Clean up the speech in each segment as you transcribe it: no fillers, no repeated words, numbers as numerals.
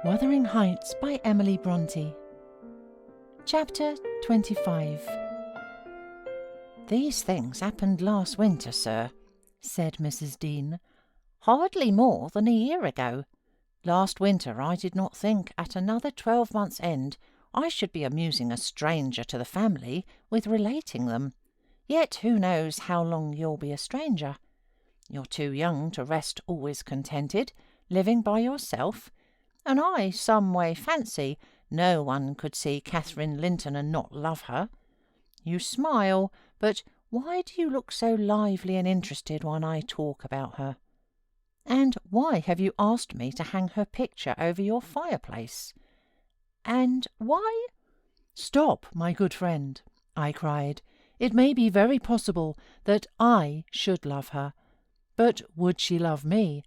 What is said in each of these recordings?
Wuthering Heights by Emily Bronte. Chapter 25. "These things happened last winter, sir," said Mrs. Dean. "Hardly more than a year ago. Last winter I did not think at another 12 months' end I should be amusing a stranger to the family with relating them. Yet who knows how long you'll be a stranger? You're too young to rest always contented, living by yourself, and I some way fancy no one could see Catherine Linton and not love her. You smile, but why do you look so lively and interested when I talk about her? And why have you asked me to hang her picture over your fireplace? And why—" "Stop, my good friend," I cried. "It may be very possible that I should love her, but would she love me?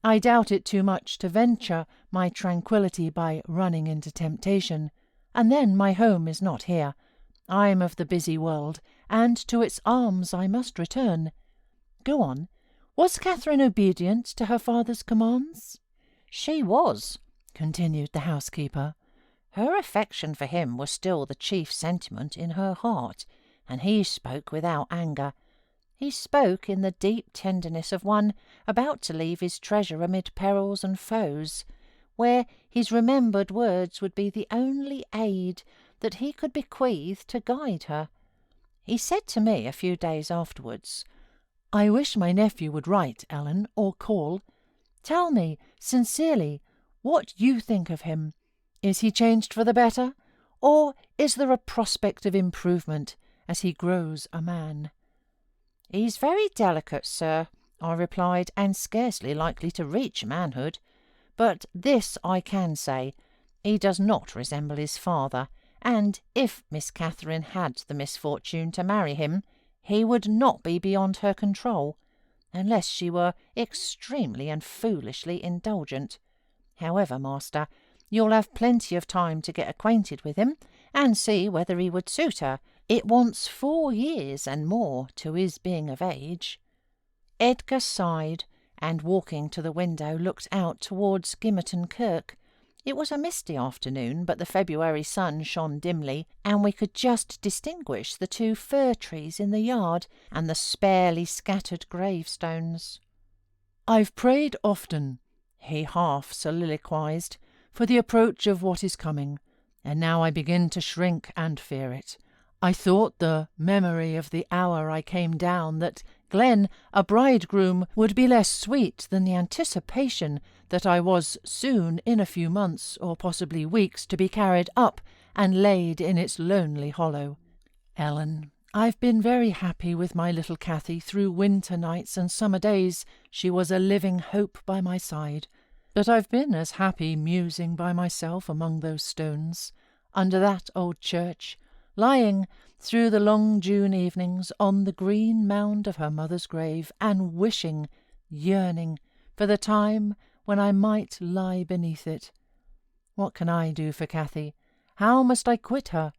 I doubt it too much to venture my tranquillity by running into temptation, and then my home is not here. I'm of the busy world, and to its arms I must return. Go on. Was Catherine obedient to her father's commands?" "She was," continued the housekeeper. "Her affection for him was still the chief sentiment in her heart, and he spoke without anger. He spoke in the deep tenderness of one about to leave his treasure amid perils and foes, where his remembered words would be the only aid that he could bequeath to guide her. He said to me a few days afterwards, 'I wish my nephew would write, Ellen, or call. Tell me, sincerely, what you think of him. Is he changed for the better, or is there a prospect of improvement as he grows a man?' 'He's very delicate, sir,' I replied, 'and scarcely likely to reach manhood. But this I can say, he does not resemble his father, and if Miss Catherine had the misfortune to marry him, he would not be beyond her control, unless she were extremely and foolishly indulgent. However, master, you'll have plenty of time to get acquainted with him, and see whether he would suit her. It wants 4 years and more to his being of age.' Edgar sighed, and walking to the window looked out towards Gimmerton Kirk. It was a misty afternoon, but the February sun shone dimly, and we could just distinguish the 2 fir trees in the yard and the sparely scattered gravestones. "I've prayed often," he half soliloquized, "for the approach of what is coming, and now I begin to shrink and fear it. I thought the memory of the hour I came down that Glen, a bridegroom, would be less sweet than the anticipation that I was soon, in a few months, or possibly weeks, to be carried up and laid in its lonely hollow. Ellen, I've been very happy with my little Cathy through winter nights and summer days. She was a living hope by my side. But I've been as happy musing by myself among those stones, under that old church, lying through the long June evenings on the green mound of her mother's grave, and wishing, yearning, for the time when I might lie beneath it. What can I do for Cathy? How must I quit her?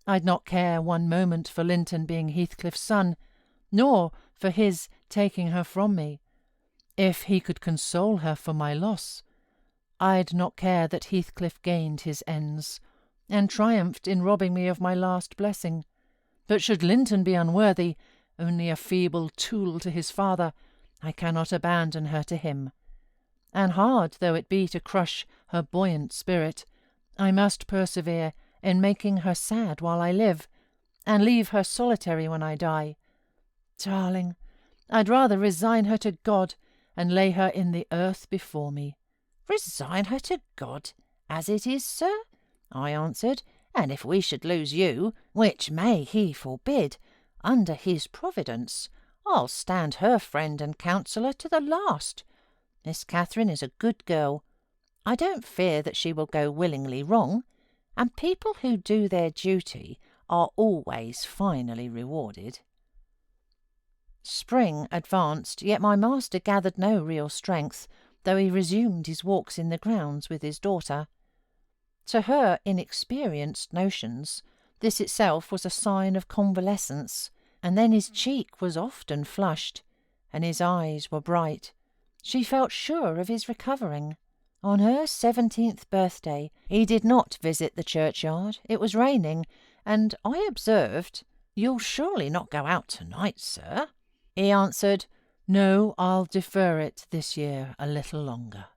I'd not care one moment for Linton being Heathcliff's son, nor for his taking her from me. If he could console her for my loss, I'd not care that Heathcliff gained his ends, and triumphed in robbing me of my last blessing. But should Linton be unworthy, only a feeble tool to his father, I cannot abandon her to him. And hard though it be to crush her buoyant spirit, I must persevere in making her sad while I live, and leave her solitary when I die. Darling, I'd rather resign her to God and lay her in the earth before me." "Resign her to God, as it is, sir?" I answered. "And if we should lose you, which may he forbid, under his providence, I'll stand her friend and counsellor to the last. Miss Catherine is a good girl. I don't fear that she will go willingly wrong, and people who do their duty are always finally rewarded." Spring advanced, yet my master gathered no real strength, though he resumed his walks in the grounds with his daughter. To her inexperienced notions, this itself was a sign of convalescence, and then his cheek was often flushed, and his eyes were bright. She felt sure of his recovering. On her 17th birthday he did not visit the churchyard. It was raining, and I observed, "You'll surely not go out tonight, sir?" He answered, "No, I'll defer it this year a little longer."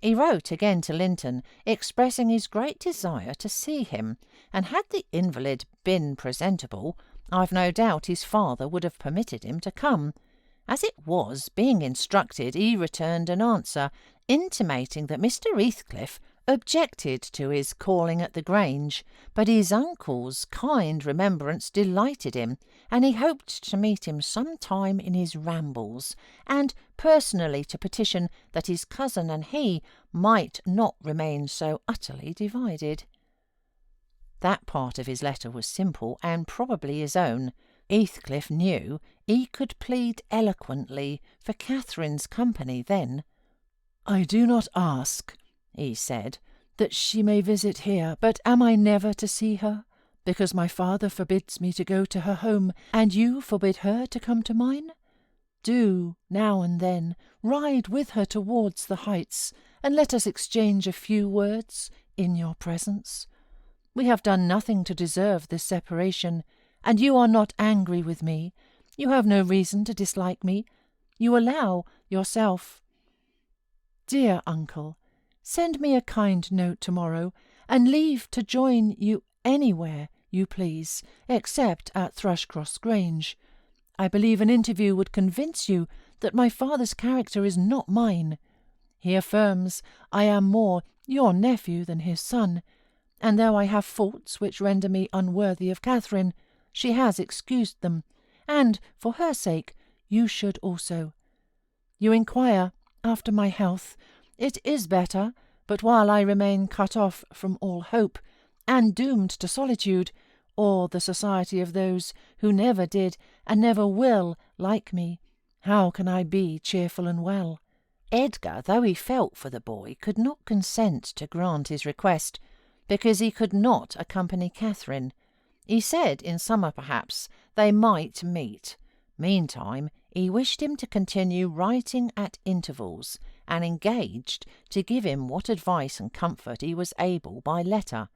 He wrote again to Linton, expressing his great desire to see him, and had the invalid been presentable, I've no doubt his father would have permitted him to come. As it was, being instructed, he returned an answer, intimating that Mr. Heathcliff objected to his calling at the Grange, but his uncle's kind remembrance delighted him, and he hoped to meet him some time in his rambles, and personally to petition that his cousin and he might not remain so utterly divided. That part of his letter was simple, and probably his own. Heathcliff knew he could plead eloquently for Catherine's company then. "I do not ask," he said, "that she may visit here, but am I never to see her, because my father forbids me to go to her home, and you forbid her to come to mine? Do, now and then, ride with her towards the heights, and let us exchange a few words in your presence. We have done nothing to deserve this separation, and you are not angry with me. You have no reason to dislike me. You allow yourself. Dear uncle, send me a kind note tomorrow, and leave to join you anywhere you please, except at Thrushcross Grange. I believe an interview would convince you that my father's character is not mine. He affirms I am more your nephew than his son, and though I have faults which render me unworthy of Catherine, she has excused them, and for her sake you should also. You inquire after my health. It is better, but while I remain cut off from all hope, and doomed to solitude, or the society of those who never did and never will like me, how can I be cheerful and well?" Edgar, though he felt for the boy, could not consent to grant his request, because he could not accompany Catherine. He said in summer perhaps they might meet. Meantime he wished him to continue writing at intervals, and engaged to give him what advice and comfort he was able by letter.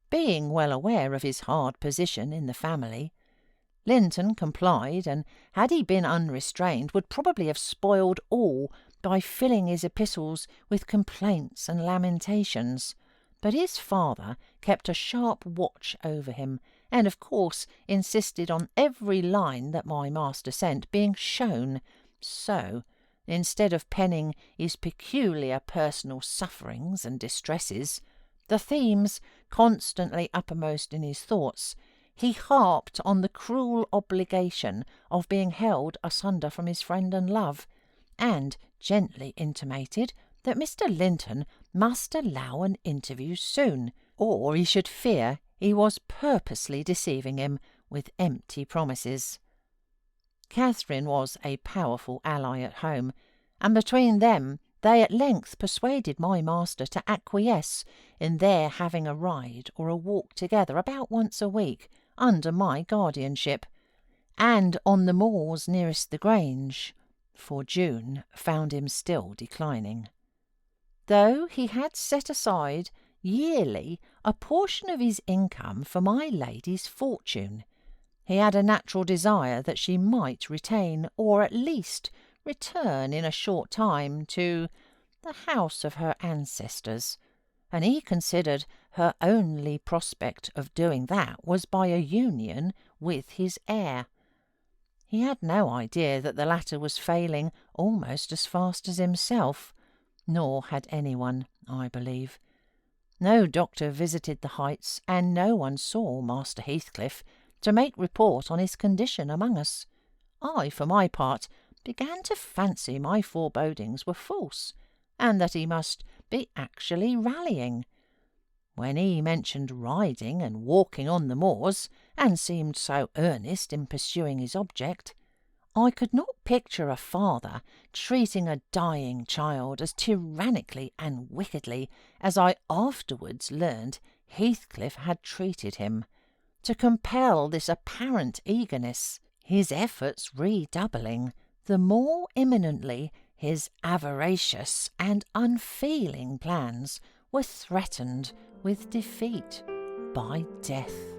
Being well aware of his hard position in the family, Linton complied, and had he been unrestrained would probably have spoiled all by filling his epistles with complaints and lamentations. But his father kept a sharp watch over him, and of course insisted on every line that my master sent being shown. So, instead of penning his peculiar personal sufferings and distresses, the themes constantly uppermost in his thoughts, he harped on the cruel obligation of being held asunder from his friend and love, and gently intimated that Mr. Linton must allow an interview soon, or he should fear he was purposely deceiving him with empty promises. Catherine was a powerful ally at home, and between them they at length persuaded my master to acquiesce in their having a ride or a walk together about once a week under my guardianship, and on the moors nearest the Grange, for June found him still declining. Though he had set aside yearly a portion of his income for my lady's fortune, he had a natural desire that she might retain, or at least return in a short time to the house of her ancestors, and he considered her only prospect of doing that was by a union with his heir. He had no idea that the latter was failing almost as fast as himself, nor had anyone, I believe. No doctor visited the Heights, and no one saw Master Heathcliff to make report on his condition among us. I, for my part, began to fancy my forebodings were false, and that he must be actually rallying. When he mentioned riding and walking on the moors, and seemed so earnest in pursuing his object, I could not picture a father treating a dying child as tyrannically and wickedly as I afterwards learned Heathcliff had treated him. To compel this apparent eagerness, his efforts redoubling, the more imminently His avaricious and unfeeling plans were threatened with defeat by death.